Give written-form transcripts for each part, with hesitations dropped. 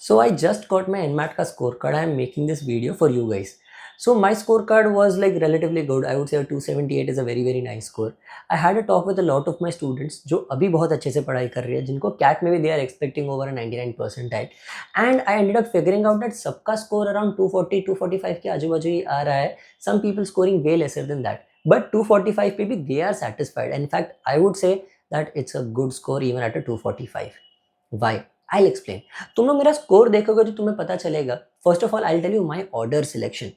So I just got my NMAT का scorecard. I am making this video for you guys. So my scorecard was like relatively good. I would say a 278 is a very nice score. I had a talk with a lot of my students जो अभी बहुत अच्छे से पढ़ाई कर रही है, जिनको CAT में भी they are expecting over a 99 percentile. And I ended up figuring out that सबका score around 240 245 के आजू बाजू ही आ रहा है. Some people scoring way lesser than that. But 245 पे भी they are satisfied. In fact, I would say that it's a good score even at a 245. Why? I'll explain. तुम लोग मेरा स्कोर देखोगे तो तुम्हें पता चलेगा. First of all I tell you my order selection.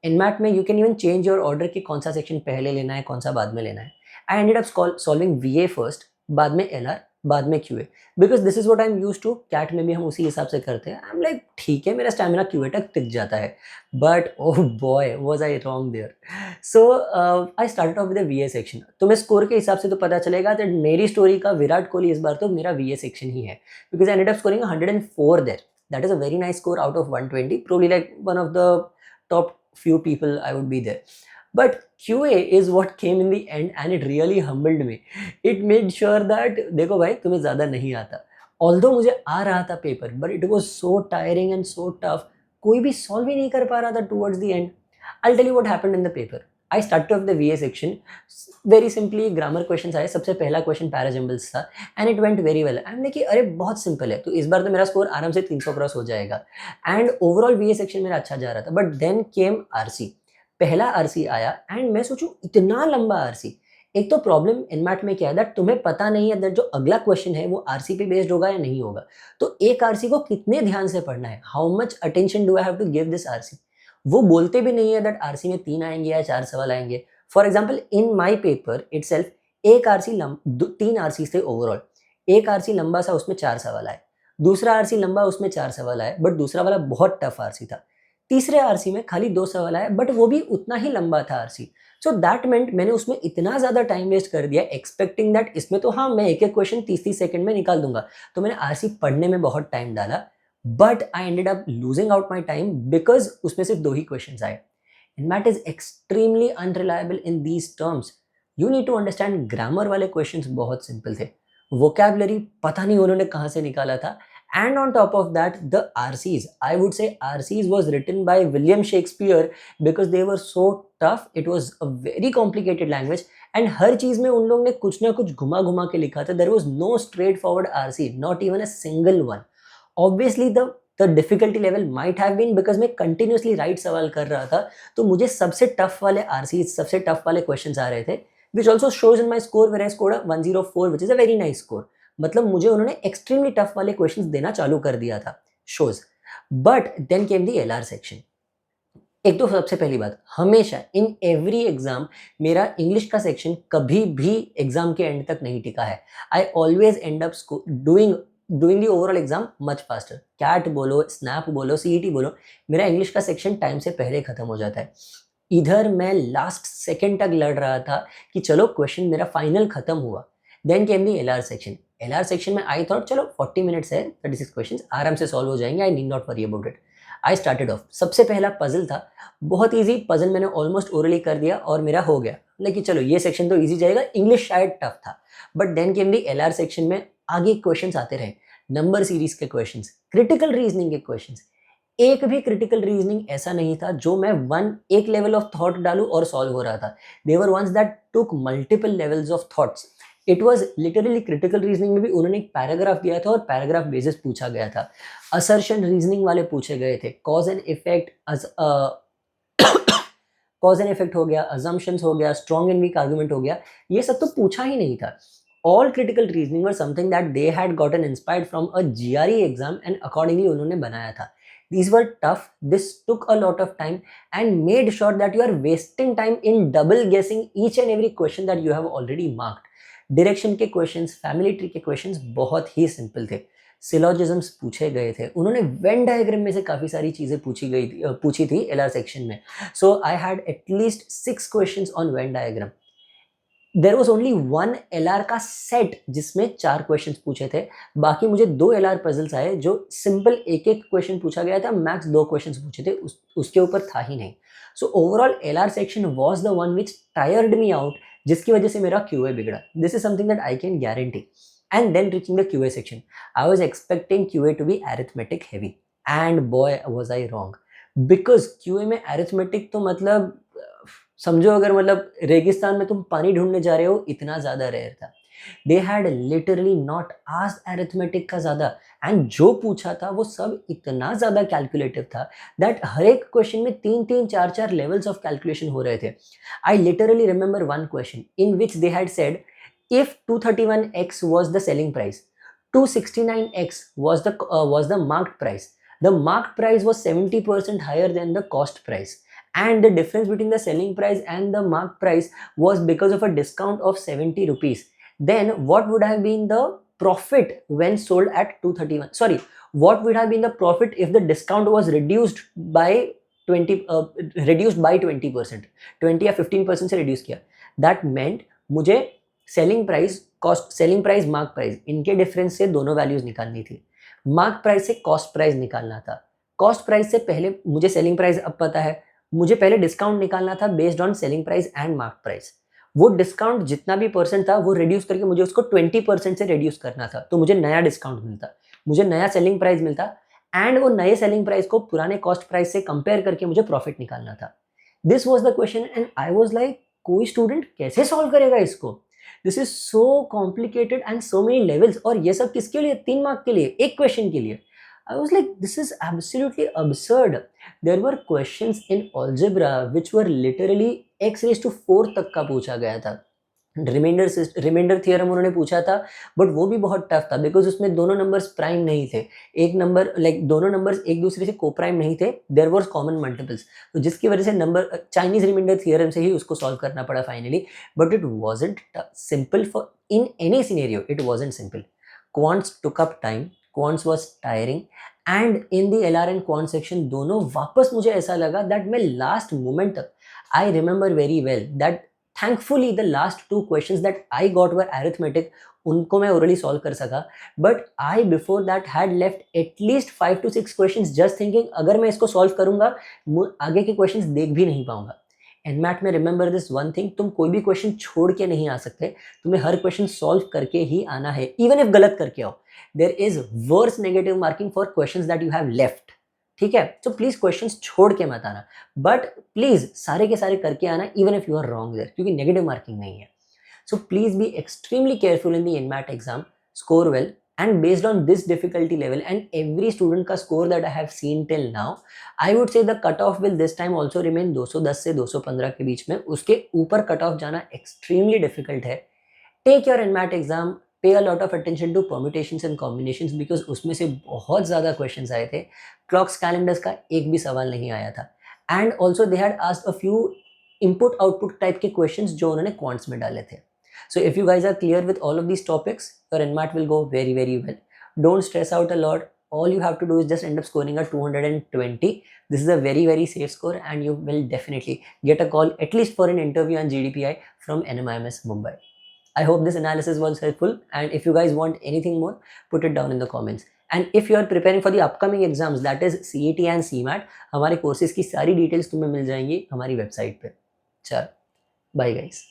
In math में you can even change your order कि कौन सा सेक्शन पहले लेना है, कौन सा बाद में लेना है. I ended up solving VA first, बाद में LR, बाद में QA, because this is what I am used to. CAT में भी हम उसी हिसाब से करते हैं. आई एम लाइक ठीक है, मेरा स्टैमिना QA तक टिक जाता है. But oh boy was I wrong there. So I started off with the VA section. तुम्हें स्कोर के हिसाब से तो पता चलेगा दैट मेरी स्टोरी का विराट कोहली इस बार तो मेरा VA सेक्शन ही है, because I ended up scoring 104 there. That is a very nice score out of 120. Probably like one of the top few people I would be there. But QA is what came in the end and it really humbled me. It made sure that देखो भाई तुम्हें ज़्यादा नहीं आता. Although मुझे आ रहा था paper, but it was so tiring and so tough. कोई भी solve ही नहीं कर पा रहा था towards the end. I'll tell you what happened in the paper. I started off the VA section. Very simply grammar question आए. सबसे पहला क्वेश्चन पैराजम्बल्स था and it went very well. I am like अरे बहुत simple है, तो इस बार तो मेरा स्कोर आराम से 300 क्रॉस हो जाएगा. एंड ओवरऑल VA सेक्शन मेरा अच्छा जा रहा था. But then came RC. पहला RC आया एंड मैं सोचूं इतना लंबा RC. एक तो प्रॉब्लम इनमैट में क्या है दैट तुम्हें पता नहीं है दैट जो अगला क्वेश्चन है वो RC पे बेस्ड होगा या नहीं होगा. तो एक RC को कितने ध्यान से पढ़ना है, how much attention do I have to give this RC. वो बोलते भी नहीं है दैट RC में 3 आएंगे या 4 सवाल आएंगे. For example in my paper itself एक RC 3 RC थे ओवरऑल. एक RC लंबा सा, उसमें 4 सवाल आए. दूसरा RC लंबा, उसमें 4 सवाल आए, बट दूसरा वाला बहुत टफ RC था. तीसरे RC में खाली 2 सवाल आए, बट वो भी उतना ही लंबा था RC. सो दैट मेंट मैंने उसमें इतना ज़्यादा टाइम वेस्ट कर दिया एक्सपेक्टिंग दैट इसमें तो हाँ मैं एक एक क्वेश्चन 30-30 सेकंड में निकाल दूंगा. तो मैंने RC पढ़ने में बहुत टाइम डाला. But I ended up losing out my time because उसमें सिर्फ 2 ही क्वेश्चन आए. And math is extremely unreliable in these terms. You need to understand grammar वाले questions बहुत simple थे. Vocabulary पता नहीं उन्होंने कहाँ से निकाला था. And on top of that, the RCs, I would say RCs was written by William Shakespeare because they were so tough. It was a very complicated language. And हर चीज़ में उन लोगों ने कुछ ना कुछ घुमा घुमा के लिखा था. There was no straightforward RC, not even a single one. Obviously the difficulty level might have been because मैं continuously right सवाल कर रहा था, तो मुझे सबसे टफ वाले RCs, सबसे टफ वाले क्वेश्चंस आ रहे थे, which also shows in my score where I scored a 104, which is a very nice score. मतलब मुझे उन्होंने एक्सट्रीमली टफ वाले क्वेश्चंस देना चालू कर दिया था. shows. But then came the LR section. एक तो सबसे पहली बात, हमेशा इन एवरी एग्जाम मेरा इंग्लिश का सेक्शन कभी भी एग्जाम के एंड तक नहीं टिका है. I always end up doing the overall exam much faster. CAT बोलो, स्नैप बोलो, CET बोलो, मेरा इंग्लिश का सेक्शन टाइम से पहले खत्म हो जाता है. इधर मैं लास्ट सेकंड तक लड़ रहा था कि चलो क्वेश्चन मेरा फाइनल खत्म हुआ. देन केम दी LR सेक्शन. LR सेक्शन में आई थॉट चलो 40 मिनट्स है, 36 क्वेश्चन आराम से सॉल्व हो जाएंगे. I need not worry about it. I started of. सबसे पहला पजल था, बहुत ईजी पजल. मैंने ऑलमोस्ट ओरली कर दिया और मेरा हो गया. लेकिन चलो ये सेक्शन तो ईजी जाएगा, इंग्लिश शायद टफ था. But then came the LR section में आगे क्वेश्चंस आते रहे. नंबर सीरीज के क्वेश्चंस, क्रिटिकल रीजनिंग के क्वेश्चंस. एक भी क्रिटिकल रीजनिंग ऐसा नहीं था जो मैं एक लेवल ऑफ थॉट डालूं और सॉल्व हो रहा था. They were ones that took multiple levels of thoughts. It was literally critical reasoning में भी उन्होंने एक पैराग्राफ दिया था और पैराग्राफ बेसिस पूछा गया था. असर्शन रीजनिंग वाले पूछे गए थे. Cause and effect cause and effect हो गया, अजम्पशंस हो गया, स्ट्रॉन्ग एंड वीक आर्गुमेंट हो गया. ये सब तो पूछा ही नहीं था. All critical reasoning were something that they had gotten inspired from a GRE exam and accordingly उन्होंने बनाया था. These were tough. This took a lot of time and made sure that you are wasting time in double guessing each and every question that you have already marked. Direction के questions, family tree के questions बहुत ही simple थे. Syllogisms पूछे गए थे. उन्होंने Venn diagram में से काफ़ी सारी चीज़ें पूछी थी LR section में. So I had at least 6 questions on Venn diagram. There was only 1 LR का सेट जिसमें 4 क्वेश्चन पूछे थे. बाकी मुझे 2 LR पजल्स आए जो सिंपल एक क्वेश्चन पूछा गया था, मैक्स 2 क्वेश्चन पूछे थे, उसके ऊपर था ही नहीं. So overall LR section was the one which tired me out, जिसकी वजह से मेरा QA बिगड़ा. This is something that I can guarantee. and then reaching the QA section. I was expecting QA to be arithmetic heavy, and boy was I wrong. Because QA में arithmetic तो मतलब समझो अगर मतलब रेगिस्तान में तुम पानी ढूंढने जा रहे हो, इतना ज़्यादा रेयर था. They had literally not asked arithmetic का ज़्यादा, एंड जो पूछा था वो सब इतना ज़्यादा कैलकुलेटिव था दैट हर एक क्वेश्चन में 3-4 लेवल्स ऑफ कैलकुलेशन हो रहे थे. I literally remember one question in which they had said if 231x was the selling price, 269x was the marked price. The marked price was 70% higher than the cost price, and the difference between the selling price and the marked price was because of a discount of 70 rupees. Then what would have been the profit when sold at 231? Sorry, what would have been the profit if the discount was reduced by 20%, 20 या 15% से reduce किया. That meant मुझे selling price, cost, selling price, mark price, इनके difference से दोनों values निकालनी थी. Mark price से कॉस्ट प्राइस निकालना था. कॉस्ट प्राइस से पहले मुझे सेलिंग प्राइस अब पता है, मुझे पहले डिस्काउंट निकालना था based on selling price and mark price. वो डिस्काउंट जितना भी परसेंट था वो रिड्यूस करके मुझे उसको 20% से रिड्यूस करना था, तो मुझे नया डिस्काउंट मिलता, मुझे नया सेलिंग प्राइस मिलता, एंड वो नए सेलिंग प्राइस को पुराने कॉस्ट प्राइस से कंपेयर करके मुझे प्रॉफिट निकालना था. This was the question and I was like, कोई स्टूडेंट कैसे सॉल्व करेगा इसको? This is so complicated and so many levels, और ये सब किसके लिए? 3 मार्क के लिए, एक क्वेश्चन के लिए. I was like, this is absolutely absurd. There were questions in algebra which were literally x⁴ तक का पूछा गया था. रिमाइंडर थियरम उन्होंने पूछा था, बट वो भी बहुत टफ था बिकॉज उसमें दोनों नंबर्स प्राइम नहीं थे. एक नंबर लाइक दोनों नंबर्स एक दूसरे से को प्राइम नहीं थे, देयर वाज कॉमन मल्टीपल्स, तो जिसकी वजह से नंबर चाइनीज रिमाइंडर थियरम से ही उसको सॉल्व करना पड़ा finally. But it wasn't simple for in any scenario, it wasn't simple. Quants took up time, quants was tiring, and in the LR and quant section दोनों वापस मुझे ऐसा लगा that मैं लास्ट मोमेंट तक, I remember very well that thankfully the last 2 questions that I got were arithmetic, उनको मैं orally solve कर सका. But I before that had left at least 5 to 6 questions just thinking अगर मैं इसको solve करूँगा आगे के questions देख भी नहीं पाऊँगा. NMAT में remember this one thing, तुम कोई भी question छोड़ के नहीं आ सकते, तुम्हें हर question solve करके ही आना है, even if गलत करके आओ. There is worse negative marking for questions that you have left. ठीक है, तो प्लीज क्वेश्चंस छोड़ के मत आना, बट प्लीज सारे के सारे करके आना even if you are wrong there, क्योंकि नेगेटिव मार्किंग नहीं है. So please be extremely careful in the NMAT exam, score well, and based on this difficulty level and every student का score that I have seen till now, I would say the cut off will this time also remain 210 से 215 के बीच में. उसके ऊपर cut off जाना extremely difficult है. Take your NMAT exam, pay a lot of attention to permutations and combinations because उसमें से बहुत ज़्यादा क्वेश्चंस आए थे. क्लॉक्स कैलेंडर्स का एक भी सवाल नहीं आया था, and also they had asked a few input output type के क्वेश्चंस जो उन्होंने क्वांट्स में डाले थे. So if you guys are clear with all of these topics, your NMAT will go very very well. Don't stress out a lot. All you have to do is just end up scoring a 220. This is a very very safe score and you will definitely get a call at least for an interview on GDPI from NMIMS Mumbai. I hope this analysis was helpful, and if you guys want anything more, put it down in the comments. And if you are preparing for the upcoming exams, that is CET and CMAT, हमारे courses की सारी details तुम्हें मिल जाएंगी हमारी website पे. चलो, bye guys.